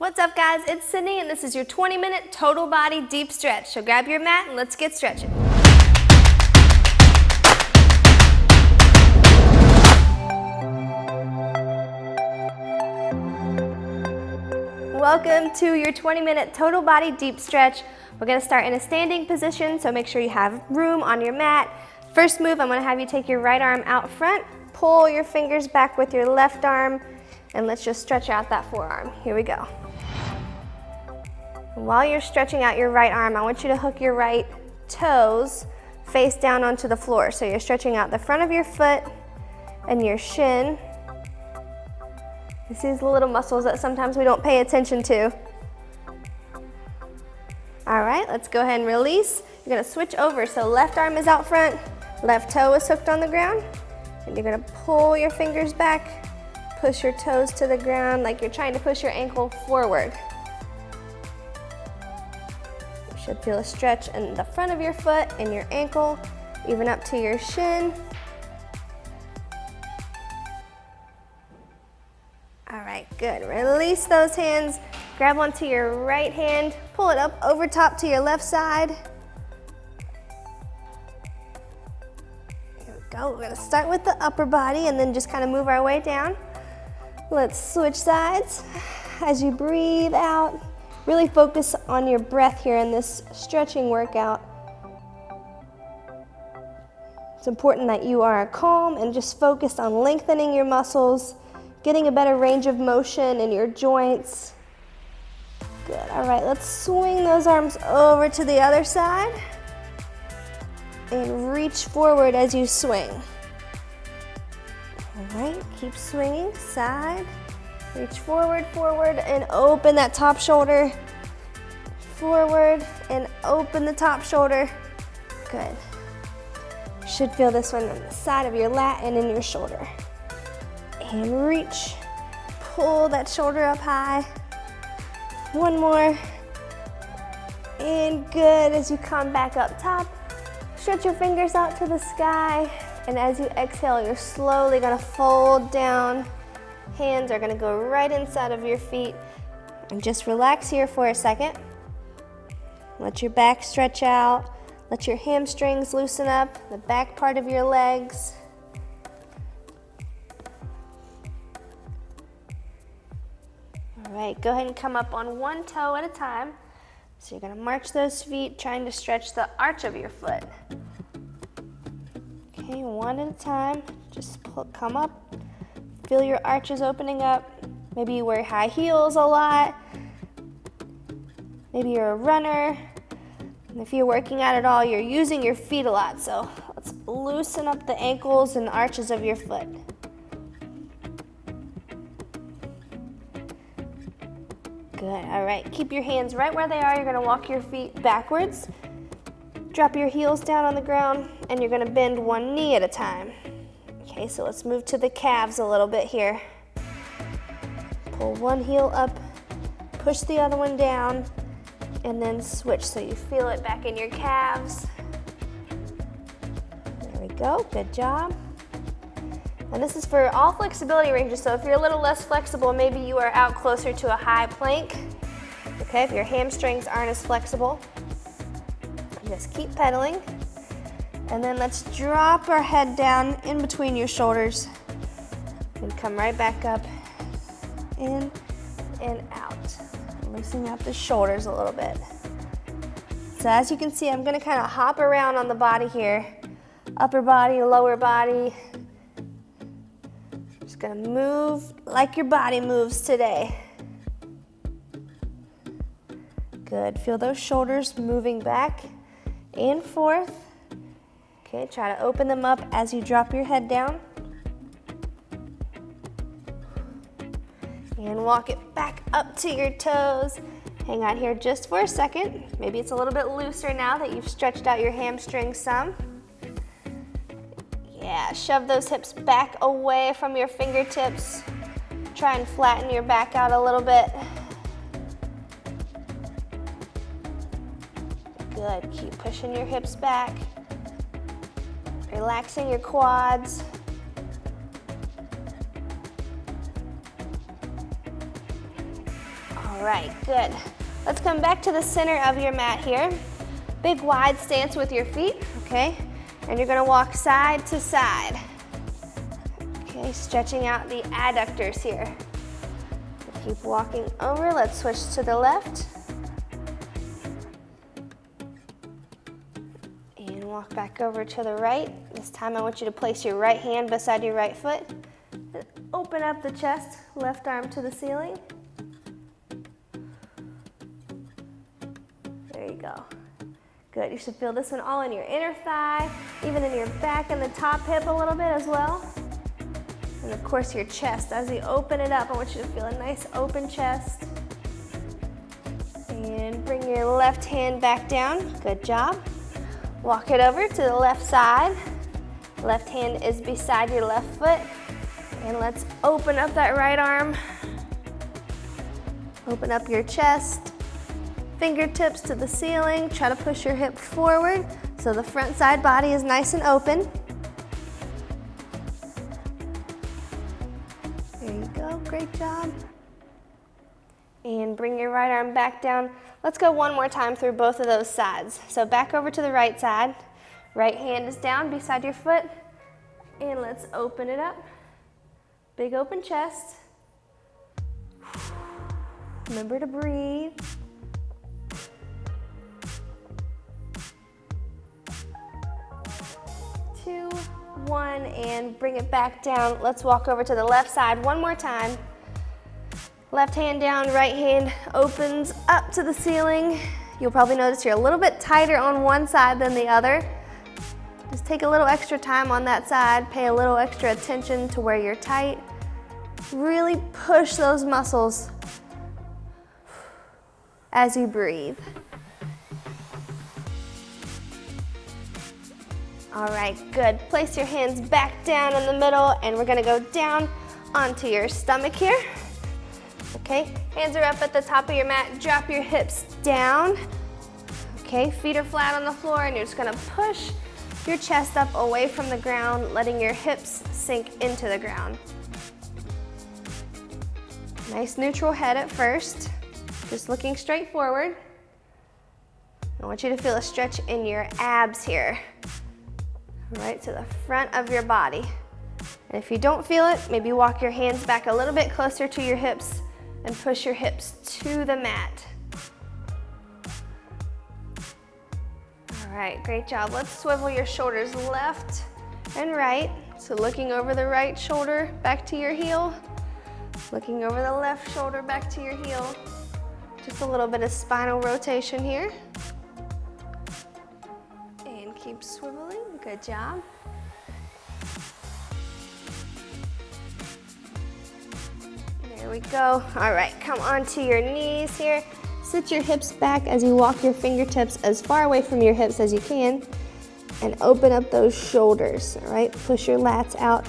What's up guys, it's Sydney and this is your 20-minute total body deep stretch. So grab your mat and let's get stretching. Welcome to your 20-minute total body deep stretch. We're going to start in a standing position, so make sure you have room on your mat. First move, I'm going to have you take your right arm out front, pull your fingers back with your left arm, and let's just stretch out that forearm. Here we go. While you're stretching out your right arm, I want you to hook your right toes face down onto the floor. So you're stretching out the front of your foot and your shin. You see these little muscles that sometimes we don't pay attention to. All right, let's go ahead and release. You're gonna switch over, so left arm is out front, left toe is hooked on the ground, and you're gonna pull your fingers back, push your toes to the ground like you're trying to push your ankle forward. You should feel a stretch in the front of your foot and your ankle, even up to your shin. All right, good. Release those hands. Grab onto your right hand, pull it up over top to your left side. Here we go. We're gonna start with the upper body and then just kind of move our way down. Let's switch sides. As you breathe out, really focus on your breath here in this stretching workout. It's important that you are calm and just focused on lengthening your muscles, getting a better range of motion in your joints. Good, all right, let's swing those arms over to the other side and reach forward as you swing. All right, keep swinging, side, reach forward, forward, and open that top shoulder. Forward and open the top shoulder. Good. You should feel this one on the side of your lat and in your shoulder. And reach, pull that shoulder up high. One more, and good. As you come back up top, stretch your fingers out to the sky, and as you exhale, you're slowly gonna fold down. Hands are gonna go right inside of your feet, and just relax here for a second. Let your back stretch out, let your hamstrings loosen up, the back part of your legs. All right, go ahead and come up on one toe at a time. So you're gonna march those feet, trying to stretch the arch of your foot. Okay, one at a time. Just come up, feel your arches opening up. Maybe you wear high heels a lot. Maybe you're a runner. And if you're working out at all, you're using your feet a lot. So let's loosen up the ankles and the arches of your foot. Good, all right, keep your hands right where they are. You're gonna walk your feet backwards. Drop your heels down on the ground, and you're gonna bend one knee at a time. Okay, so let's move to the calves a little bit here. Pull one heel up, push the other one down, and then switch so you feel it back in your calves. There we go, good job. And this is for all flexibility ranges, so if you're a little less flexible, maybe you are out closer to a high plank. Okay, if your hamstrings aren't as flexible, just keep pedaling. And then let's drop our head down in between your shoulders and come right back up, in and out. Loosening up the shoulders a little bit. So as you can see, I'm gonna kind of hop around on the body here. Upper body, lower body. Just gonna move like your body moves today. Good, feel those shoulders moving back and forth. Okay, try to open them up as you drop your head down. And walk it back up to your toes. Hang on here just for a second. Maybe it's a little bit looser now that you've stretched out your hamstrings some. Yeah, shove those hips back away from your fingertips. Try and flatten your back out a little bit. Good, keep pushing your hips back. Relaxing your quads. right, good. Let's come back to the center of your mat here. Big wide stance with your feet, okay? And you're gonna walk side to side. Okay, stretching out the adductors here. Keep walking over, let's switch to the left. And walk back over to the right. This time I want you to place your right hand beside your right foot. And open up the chest, left arm to the ceiling. There you go. Good, you should feel this one all in your inner thigh, even in your back and the top hip a little bit as well. And of course your chest. As you open it up, I want you to feel a nice open chest. And bring your left hand back down. Good job. Walk it over to the left side. Left hand is beside your left foot. And let's open up that right arm. Open up your chest. Fingertips to the ceiling. Try to push your hip forward so the front side body is nice and open. There you go, great job. And bring your right arm back down. Let's go one more time through both of those sides. So back over to the right side. Right hand is down beside your foot. And let's open it up. Big open chest. Remember to breathe. 2, 1, and bring it back down. Let's walk over to the left side one more time. Left hand down, right hand opens up to the ceiling. You'll probably notice you're a little bit tighter on one side than the other. Just take a little extra time on that side. Pay a little extra attention to where you're tight. Really push those muscles as you breathe. All right, good. Place your hands back down in the middle, and we're gonna go down onto your stomach here. Okay, hands are up at the top of your mat. Drop your hips down. Okay, feet are flat on the floor, and you're just gonna push your chest up away from the ground, letting your hips sink into the ground. Nice neutral head at first, just looking straight forward. I want you to feel a stretch in your abs here. Right to the front of your body. And if you don't feel it, maybe walk your hands back a little bit closer to your hips and push your hips to the mat. All right, great job. Let's swivel your shoulders left and right. So looking over the right shoulder back to your heel, looking over the left shoulder back to your heel. Just a little bit of spinal rotation here. And keep swiveling. Good job. There we go. All right, come onto your knees here. Sit your hips back as you walk your fingertips as far away from your hips as you can, and open up those shoulders, all right? Push your lats out.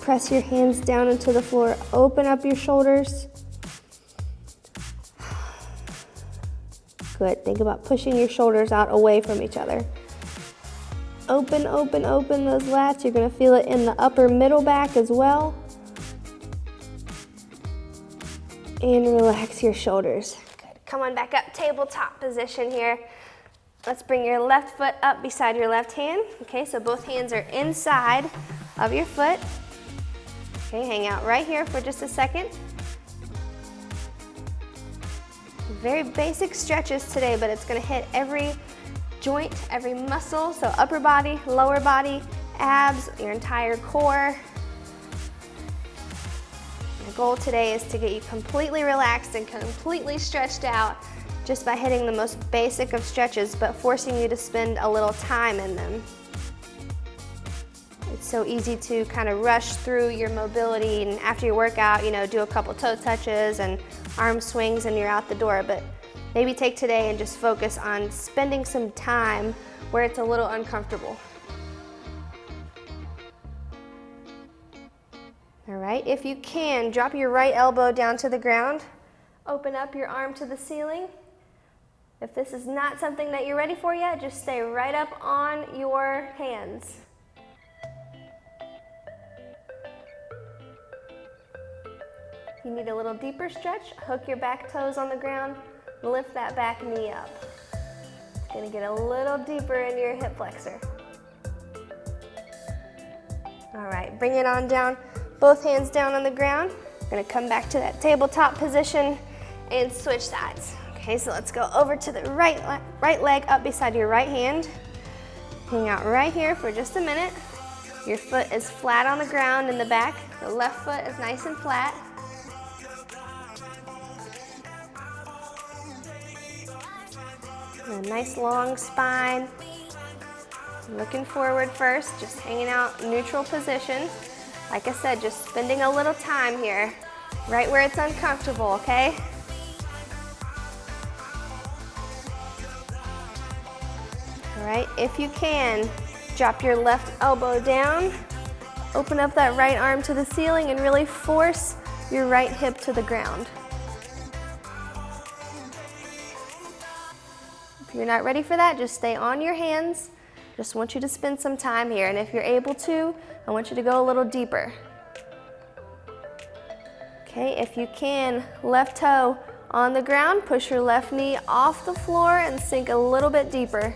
Press your hands down into the floor. Open up your shoulders. Good. Think about pushing your shoulders out away from each other. Open, open, open those lats. You're going to feel it in the upper middle back as well. And relax your shoulders. Good. Come on back up, tabletop position here. Let's bring your left foot up beside your left hand. Okay, so both hands are inside of your foot. Okay, hang out right here for just a second. Very basic stretches today, but it's going to hit every joint, every muscle, so upper body, lower body, abs, your entire core. The goal today is to get you completely relaxed and completely stretched out just by hitting the most basic of stretches, but forcing you to spend a little time in them. It's so easy to kind of rush through your mobility, and after your workout, you know, do a couple toe touches and arm swings and you're out the door, but maybe take today and just focus on spending some time where it's a little uncomfortable. All right, if you can, drop your right elbow down to the ground. Open up your arm to the ceiling. If this is not something that you're ready for yet, just stay right up on your hands. If you need a little deeper stretch, hook your back toes on the ground, lift that back knee up. It's gonna get a little deeper into your hip flexor. All right, bring it on down, both hands down on the ground. We're gonna come back to that tabletop position and switch sides. Okay, so let's go over to the right leg up beside your right hand. Hang out right here for just a minute. Your foot is flat on the ground in the back. The left foot is nice and flat. And a nice long spine. Looking forward first, just hanging out neutral position. Like I said, just spending a little time here, right where it's uncomfortable, okay? All right, if you can, drop your left elbow down, open up that right arm to the ceiling and really force your right hip to the ground. If you're not ready for that, just stay on your hands. Just want you to spend some time here, and if you're able to, I want you to go a little deeper. Okay, if you can, left toe on the ground, push your left knee off the floor and sink a little bit deeper.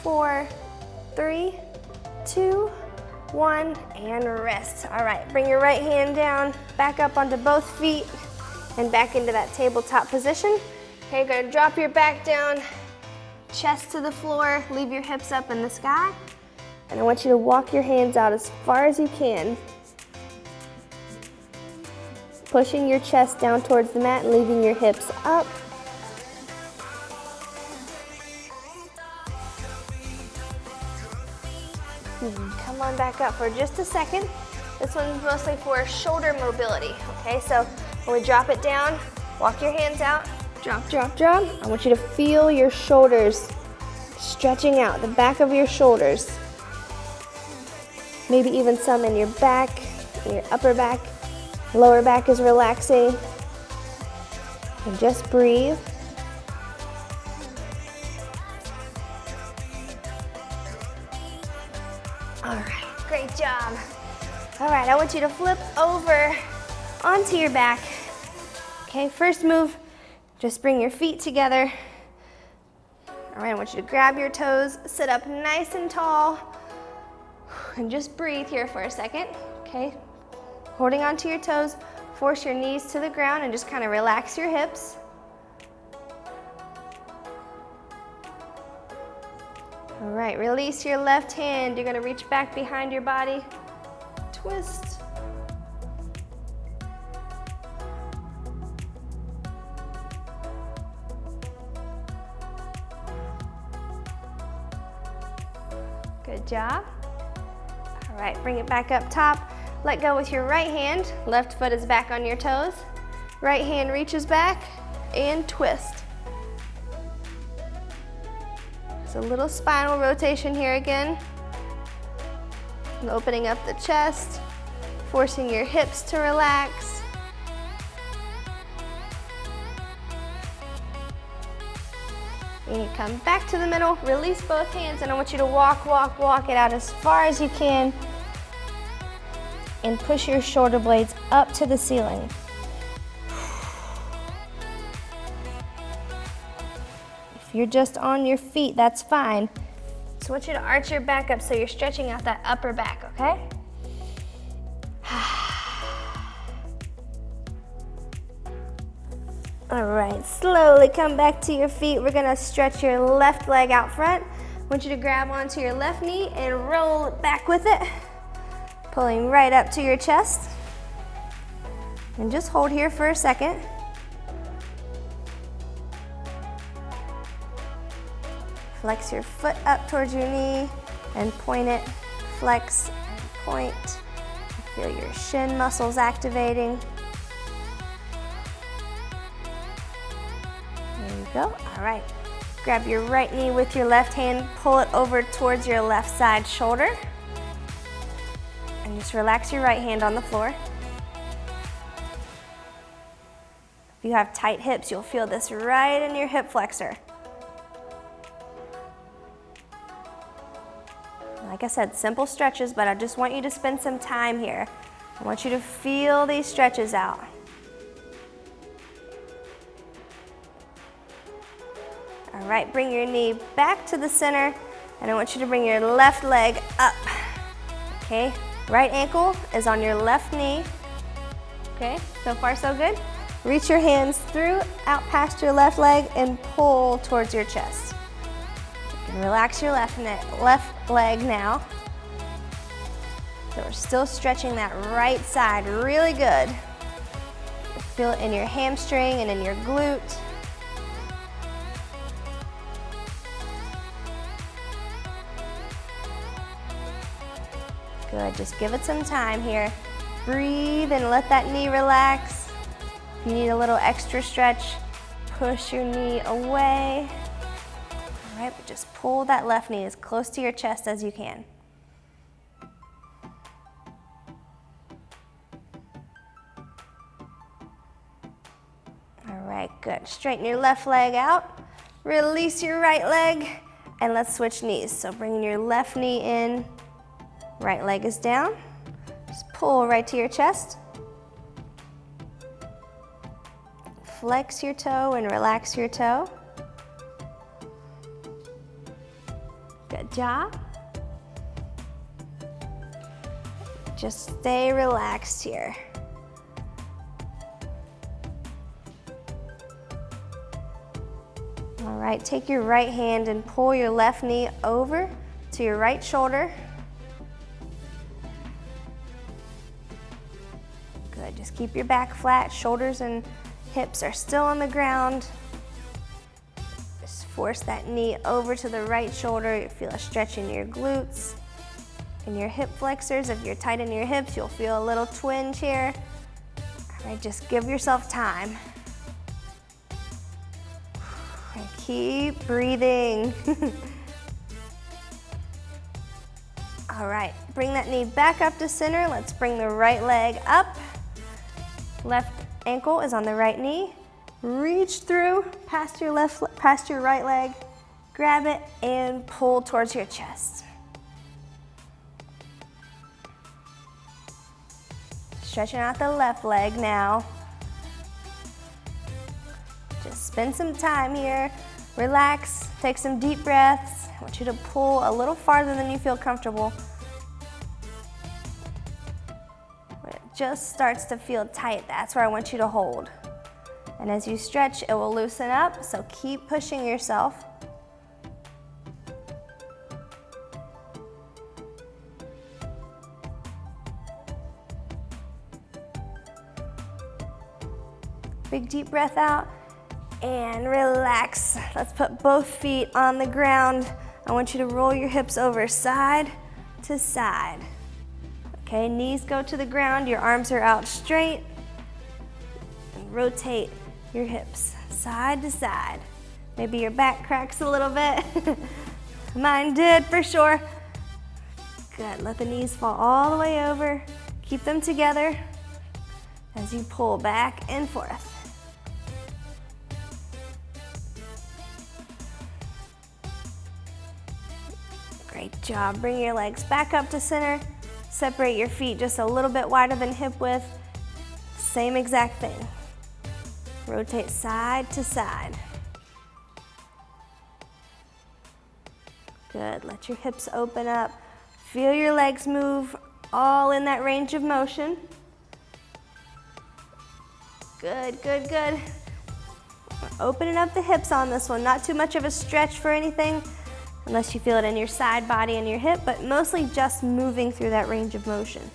4, 3, 2, 1, and rest. All right, bring your right hand down, back up onto both feet, and back into that tabletop position. Okay, you're gonna drop your back down, chest to the floor, leave your hips up in the sky, and I want you to walk your hands out as far as you can, pushing your chest down towards the mat and leaving your hips up. Come on back up for just a second. This one's mostly for shoulder mobility, okay? So when we drop it down, walk your hands out, drop, drop, drop. I want you to feel your shoulders stretching out, the back of your shoulders. Maybe even some in your back, your upper back, lower back is relaxing. And just breathe. All right, great job. All right, I want you to flip over onto your back. Okay, first move, just bring your feet together. All right, I want you to grab your toes, sit up nice and tall, and just breathe here for a second, okay? Holding onto your toes, force your knees to the ground and just kind of relax your hips. All right, release your left hand. You're gonna reach back behind your body, twist. Good job. All right, bring it back up top. Let go with your right hand. Left foot is back on your toes. Right hand reaches back and twist. A little spinal rotation here again. And opening up the chest, forcing your hips to relax. And you come back to the middle, release both hands, and I want you to walk, walk, walk it out as far as you can. And push your shoulder blades up to the ceiling. If you're just on your feet, that's fine. So I want you to arch your back up so you're stretching out that upper back, okay? All right, slowly come back to your feet. We're gonna stretch your left leg out front. I want you to grab onto your left knee and roll it back with it, pulling right up to your chest. And just hold here for a second. Flex your foot up towards your knee and point it, flex and point. Feel your shin muscles activating. There you go. All right. Grab your right knee with your left hand, pull it over towards your left side shoulder. And just relax your right hand on the floor. If you have tight hips, you'll feel this right in your hip flexor. Like I said, simple stretches, but I just want you to spend some time here. I want you to feel these stretches out. All right, bring your knee back to the center, and I want you to bring your left leg up. Okay, right ankle is on your left knee. Okay, so far so good. Reach your hands through, out past your left leg, and pull towards your chest. You can relax your left leg now. So we're still stretching that right side really good. Feel it in your hamstring and in your glute. Good, just give it some time here. Breathe and let that knee relax. If you need a little extra stretch, push your knee away. All right, but just pull that left knee as close to your chest as you can. All right, good. Straighten your left leg out. Release your right leg, and let's switch knees. So bringing your left knee in, right leg is down. Just pull right to your chest. Flex your toe and relax your toe. Good job. Just stay relaxed here. All right, take your right hand and pull your left knee over to your right shoulder. Good, just keep your back flat, shoulders and hips are still on the ground. Just force that knee over to the right shoulder. You feel a stretch in your glutes and your hip flexors. If you're tight in your hips, you'll feel a little twinge here. All right, just give yourself time. And keep breathing. All right, bring that knee back up to center. Let's bring the right leg up. Left ankle is on the right knee. Reach through past your right leg. Grab it and pull towards your chest. Stretching out the left leg now. Just spend some time here. Relax, take some deep breaths. I want you to pull a little farther than you feel comfortable. When it just starts to feel tight, that's where I want you to hold. And as you stretch, it will loosen up, so keep pushing yourself. Big deep breath out and relax. Let's put both feet on the ground. I want you to roll your hips over side to side. Okay, knees go to the ground, your arms are out straight. And rotate your hips side to side. Maybe your back cracks a little bit. Mine did for sure. Good, let the knees fall all the way over. Keep them together as you pull back and forth. Great job. Bring your legs back up to center. Separate your feet just a little bit wider than hip width. Same exact thing. Rotate side to side. Good. Let your hips open up. Feel your legs move, all in that range of motion. Good, good, good. Opening up the hips on this one. Not too much of a stretch for anything, unless you feel it in your side body and your hip, but mostly just moving through that range of motion.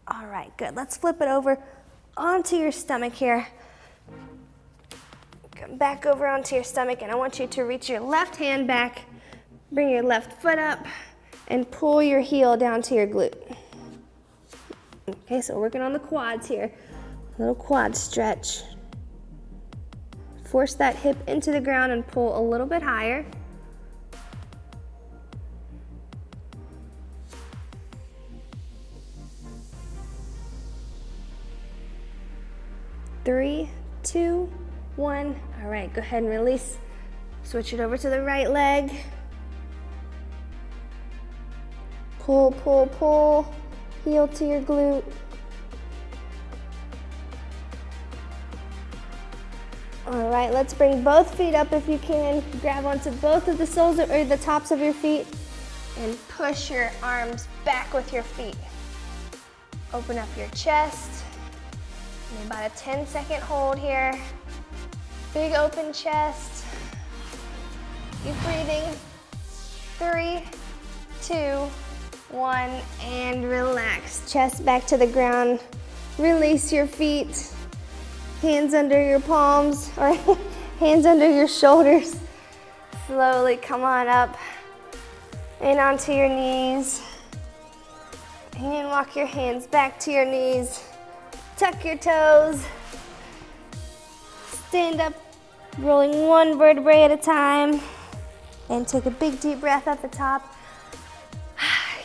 All right, good. Let's flip it over onto your stomach here. Come back over onto your stomach, and I want you to reach your left hand back, bring your left foot up, and pull your heel down to your glute. Okay, so working on the quads here. A little quad stretch. Force that hip into the ground and pull a little bit higher. Three, two, one. All right, go ahead and release Switch it over to the right leg. Pull, pull, pull. Heel to your glute. All right, let's bring both feet up if you can. Grab onto both of the soles or the tops of your feet and push your arms back with your feet. Open up your chest. And about a 10-second hold here. Big open chest. Keep breathing. 3, 2, 1, and relax. Chest back to the ground. Release your feet. Hands under your palms, or hands under your shoulders. Slowly come on up and onto your knees. And walk your hands back to your knees. Tuck your toes. Stand up, rolling one vertebrae at a time. And take a big deep breath at the top.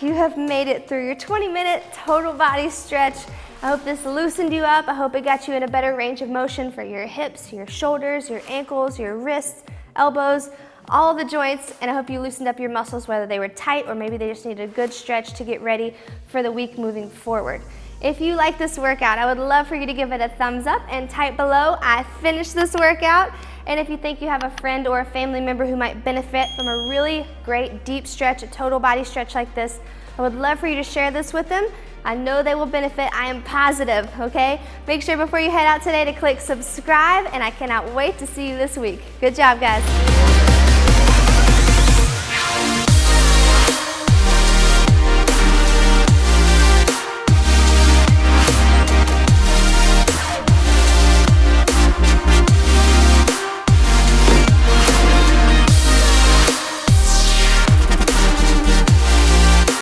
You have made it through your 20-minute total body stretch. I hope this loosened you up. I hope it got you in a better range of motion for your hips, your shoulders, your ankles, your wrists, elbows, all the joints, and I hope you loosened up your muscles, whether they were tight or maybe they just needed a good stretch to get ready for the week moving forward. If you like this workout, I would love for you to give it a thumbs up and type below, I finished this workout. And if you think you have a friend or a family member who might benefit from a really great deep stretch, a total body stretch like this, I would love for you to share this with them. I know they will benefit, I am positive, okay? Make sure before you head out today to click subscribe, and I cannot wait to see you this week. Good job, guys.